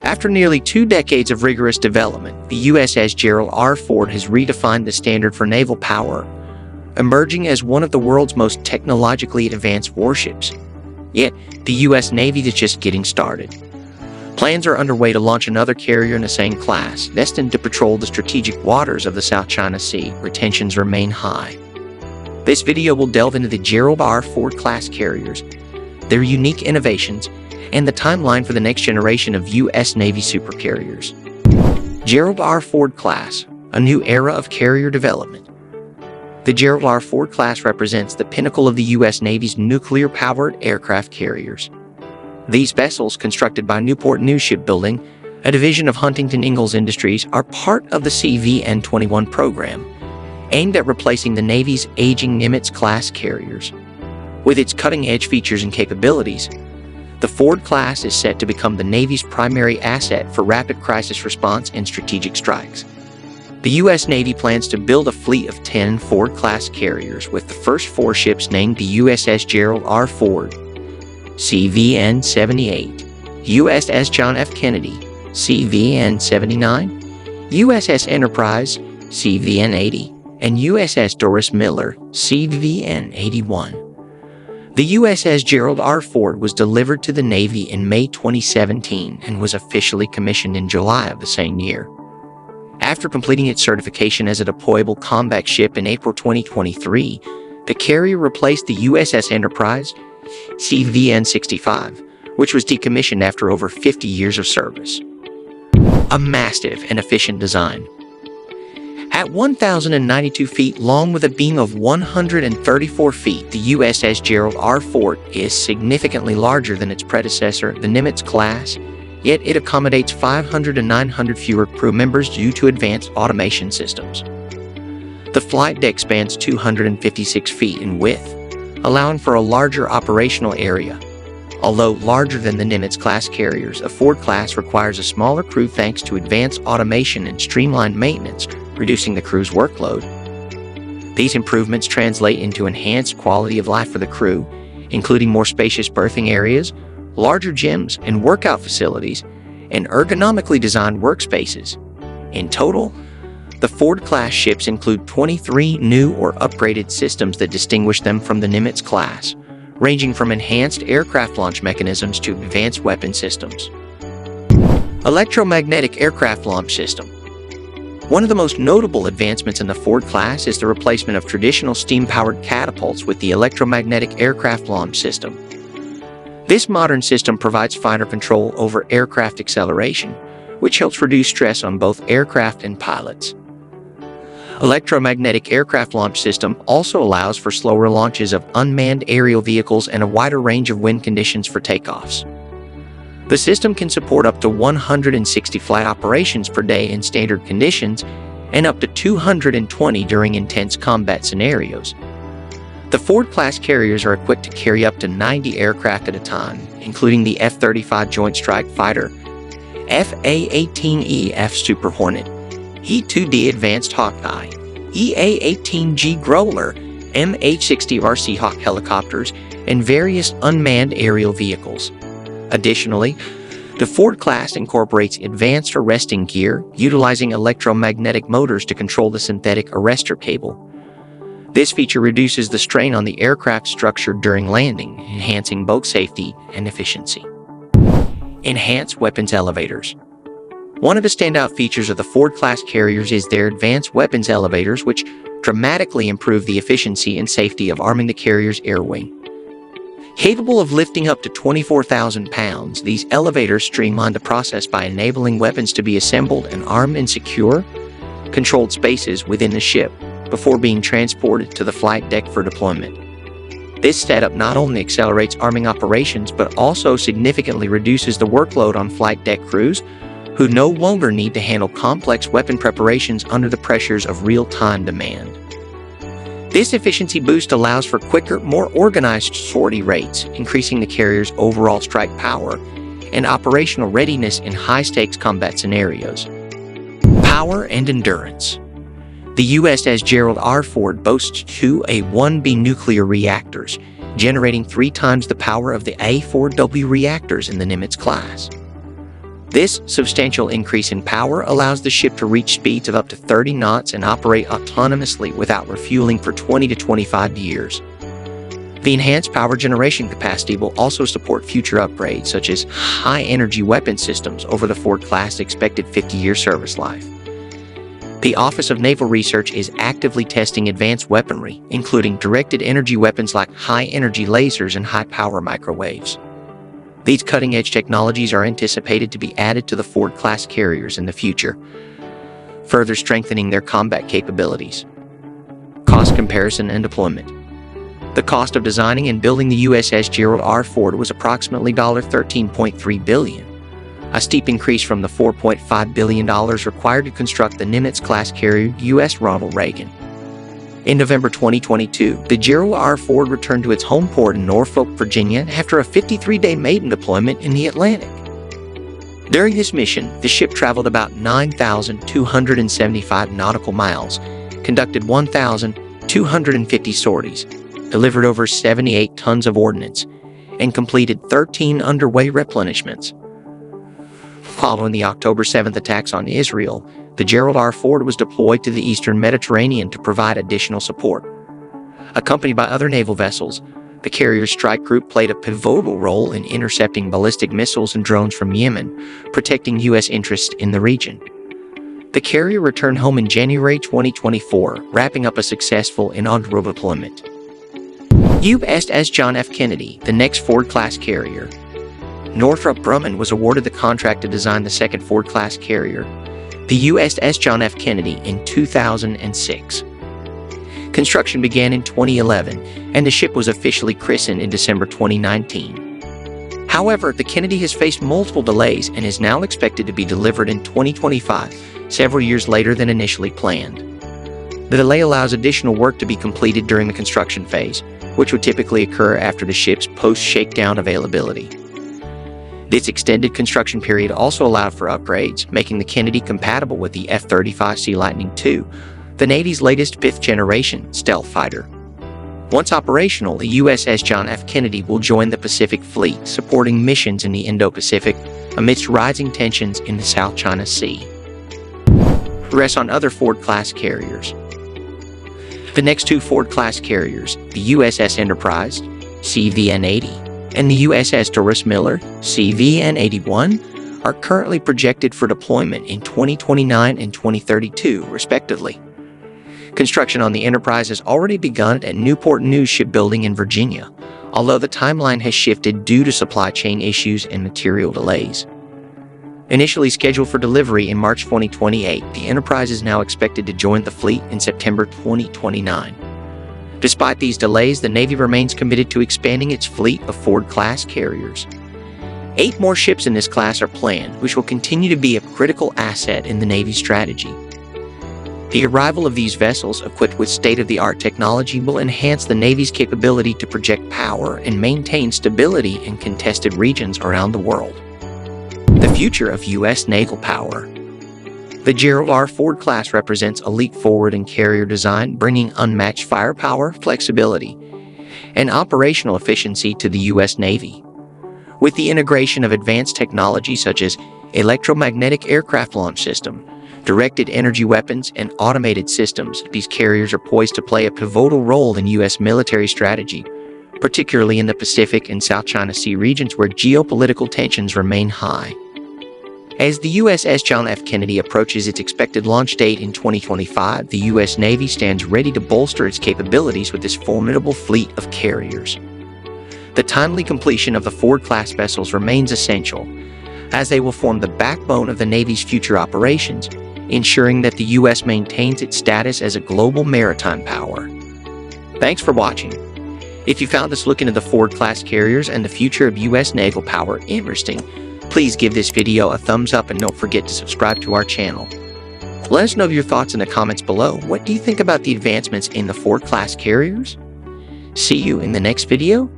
After nearly 2 decades of rigorous development, the USS Gerald R. Ford has redefined the standard for naval power, emerging as one of the world's most technologically advanced warships. Yet, the U.S. Navy is just getting started. Plans are underway to launch another carrier in the same class, destined to patrol the strategic waters of the South China Sea, where tensions remain high. This video will delve into the Gerald R. Ford class carriers, their unique innovations, and the timeline for the next generation of U.S. Navy supercarriers. Gerald R. Ford class, a new era of carrier development. The Gerald R. Ford class represents the pinnacle of the U.S. Navy's nuclear-powered aircraft carriers. These vessels, constructed by Newport News Shipbuilding, a division of Huntington Ingalls Industries, are part of the CVN-21 program, aimed at replacing the Navy's aging Nimitz-class carriers. With its cutting-edge features and capabilities, the Ford class is set to become the Navy's primary asset for rapid crisis response and strategic strikes. The U.S. Navy plans to build a fleet of 10 Ford-class carriers, with the first 4 ships named the USS Gerald R. Ford, CVN-78, USS John F. Kennedy, CVN-79, USS Enterprise, CVN-80, and USS Doris Miller, CVN-81. The USS Gerald R. Ford was delivered to the Navy in May 2017 and was officially commissioned in July of the same year. After completing its certification as a deployable combat ship in April 2023, the carrier replaced the USS Enterprise, CVN-65, which was decommissioned after over 50 years of service. A massive and efficient design. At 1,092 feet long with a beam of 134 feet, the USS Gerald R. Ford is significantly larger than its predecessor, the Nimitz class, yet it accommodates 500 to 900 fewer crew members due to advanced automation systems. The flight deck spans 256 feet in width, allowing for a larger operational area. Although larger than the Nimitz-class carriers, a Ford class requires a smaller crew thanks to advanced automation and streamlined maintenance, reducing the crew's workload. These improvements translate into enhanced quality of life for the crew, including more spacious berthing areas, larger gyms and workout facilities, and ergonomically designed workspaces. In total, the Ford-class ships include 23 new or upgraded systems that distinguish them from the Nimitz class, ranging from enhanced aircraft launch mechanisms to advanced weapon systems. Electromagnetic Aircraft Launch System. One of the most notable advancements in the Ford class is the replacement of traditional steam-powered catapults with the Electromagnetic Aircraft Launch System. This modern system provides finer control over aircraft acceleration, which helps reduce stress on both aircraft and pilots. Electromagnetic Aircraft Launch System also allows for slower launches of unmanned aerial vehicles and a wider range of wind conditions for takeoffs. The system can support up to 160 flight operations per day in standard conditions and up to 220 during intense combat scenarios. The Ford-class carriers are equipped to carry up to 90 aircraft at a time, including the F-35 Joint Strike Fighter, FA-18E Super Hornet, E-2D Advanced Hawkeye, EA-18G Growler, MH-60R Seahawk helicopters, and various unmanned aerial vehicles. Additionally, the Ford class incorporates advanced arresting gear, utilizing electromagnetic motors to control the synthetic arrestor cable. This feature reduces the strain on the aircraft structure during landing, enhancing both safety and efficiency. Enhanced weapons elevators. One of the standout features of the Ford-class carriers is their advanced weapons elevators, which dramatically improve the efficiency and safety of arming the carrier's air wing. Capable of lifting up to 24,000 pounds, these elevators streamline the process by enabling weapons to be assembled and armed in secure, controlled spaces within the ship before being transported to the flight deck for deployment. This setup not only accelerates arming operations, but also significantly reduces the workload on flight deck crews, who no longer need to handle complex weapon preparations under the pressures of real-time demand. This efficiency boost allows for quicker, more organized sortie rates, increasing the carrier's overall strike power and operational readiness in high-stakes combat scenarios. Power and endurance. The USS Gerald R. Ford boasts 2 A-1B nuclear reactors, generating 3 times the power of the A-4W reactors in the Nimitz class. This substantial increase in power allows the ship to reach speeds of up to 30 knots and operate autonomously without refueling for 20 to 25 years. The enhanced power generation capacity will also support future upgrades, such as high-energy weapon systems over the Ford-class expected 50-year service life. The Office of Naval Research is actively testing advanced weaponry, including directed energy weapons like high-energy lasers and high-power microwaves. These cutting-edge technologies are anticipated to be added to the Ford-class carriers in the future, further strengthening their combat capabilities. Cost comparison and deployment. The cost of designing and building the USS Gerald R. Ford was approximately $13.3 billion, a steep increase from the $4.5 billion required to construct the Nimitz-class carrier U.S. Ronald Reagan. In November 2022, the Gerald R. Ford returned to its home port in Norfolk, Virginia after a 53-day maiden deployment in the Atlantic. During this mission, the ship traveled about 9,275 nautical miles, conducted 1,250 sorties, delivered over 78 tons of ordnance, and completed 13 underway replenishments. Following the October 7th attacks on Israel, the Gerald R. Ford was deployed to the eastern Mediterranean to provide additional support. Accompanied by other naval vessels, the carrier's strike group played a pivotal role in intercepting ballistic missiles and drones from Yemen, protecting U.S. interests in the region. The carrier returned home in January 2024, wrapping up a successful inaugural deployment. USS John F. Kennedy, the next Ford-class carrier. Northrop Grumman was awarded the contract to design the second Ford-class carrier, the USS John F. Kennedy, in 2006. Construction began in 2011, and the ship was officially christened in December 2019. However, the Kennedy has faced multiple delays and is now expected to be delivered in 2025, several years later than initially planned. The delay allows additional work to be completed during the construction phase, which would typically occur after the ship's post-shakedown availability. This extended construction period also allowed for upgrades, making the Kennedy compatible with the F-35C Lightning II, the Navy's latest fifth-generation stealth fighter. Once operational, the USS John F. Kennedy will join the Pacific Fleet, supporting missions in the Indo-Pacific amidst rising tensions in the South China Sea. Progress on other Ford-class carriers. The next two Ford-class carriers, the USS Enterprise, CVN-80, and the USS Doris Miller, CVN-81, are currently projected for deployment in 2029 and 2032, respectively. Construction on the Enterprise has already begun at Newport News Shipbuilding in Virginia, although the timeline has shifted due to supply chain issues and material delays. Initially scheduled for delivery in March 2028, the Enterprise is now expected to join the fleet in September 2029. Despite these delays, the Navy remains committed to expanding its fleet of Ford-class carriers. 8 more ships in this class are planned, which will continue to be a critical asset in the Navy's strategy. The arrival of these vessels, equipped with state-of-the-art technology, will enhance the Navy's capability to project power and maintain stability in contested regions around the world. The future of U.S. naval power. The Gerald R. Ford class represents a leap forward in carrier design, bringing unmatched firepower, flexibility, and operational efficiency to the U.S. Navy. With the integration of advanced technology such as electromagnetic aircraft launch system, directed energy weapons, and automated systems, these carriers are poised to play a pivotal role in U.S. military strategy, particularly in the Pacific and South China Sea regions where geopolitical tensions remain high. As the USS John F. Kennedy approaches its expected launch date in 2025, the U.S. Navy stands ready to bolster its capabilities with this formidable fleet of carriers. The timely completion of the Ford-class vessels remains essential, as they will form the backbone of the Navy's future operations, ensuring that the U.S. maintains its status as a global maritime power. Thanks for watching. If you found this look into the Ford-class carriers and the future of U.S. naval power interesting, please give this video a thumbs up and don't forget to subscribe to our channel. Let us know your thoughts in the comments below. What do you think about the advancements in the Ford-class carriers? See you in the next video.